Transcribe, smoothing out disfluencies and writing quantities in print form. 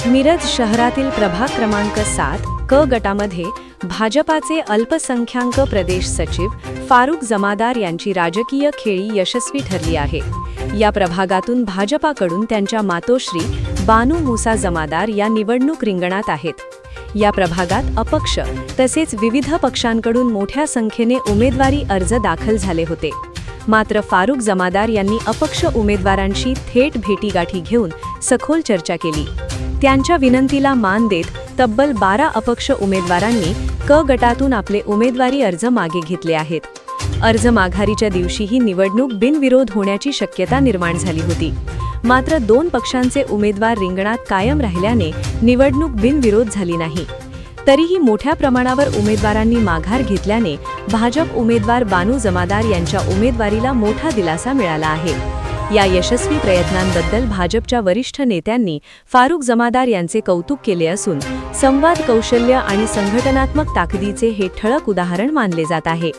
मिरज शहरातील प्रभाग क्रमांक 7 क गटामध्ये भाजपाचे अल्पसंख्याक प्रदेश सचिव फारुख जमादार यांची राजकीय खेळी यशस्वी ठरली आहे। या प्रभागातून भाजपाकडून त्यांच्या मातोश्री बानू मुसा जमादार या निवडणूक रिंगणात आहेत। या प्रभागात अपक्ष तसेच विविध पक्षांकडून मोठ्या संख्येने उमेदवारी अर्ज दाखल झाले होते। मात्र फारुख जमादार यांनी अपक्ष उमेदवारांशी थेट भेटीगाठी घेऊन सखोल चर्चा केली। त्यांच्या विनंतीला मान देत तब्बल 12 अपक्ष उमेदवारांनी क गटातून आपले उमेदवारी अर्ज मागे घेतले आहेत। अर्ज माघारीच्या दिवशीही निवडणूक बिनविरोध होण्याची शक्यता निर्माण झाली होती। मात्र 2 पक्षांचे उमेदवार रिंगणात कायम राहिल्याने निवडणूक बिनविरोध झाली नाही। तरीही मोठ्या प्रमाणावर उमेदवारांनी माघार घेतल्याने भाजप उमेदवार बानू जमादार यांच्या उमेदवारीला मोठा दिलासा मिळाला आहे। या यशस्वी प्रयत्नांबद्दल भाजपच्या वरिष्ठ नेत्यांनी फारुख जमादार यांचे कौतुक केले असून संवाद कौशल्य आणि संघटनात्मक ताकदीचे हे ठळक उदाहरण मानले जात आहे।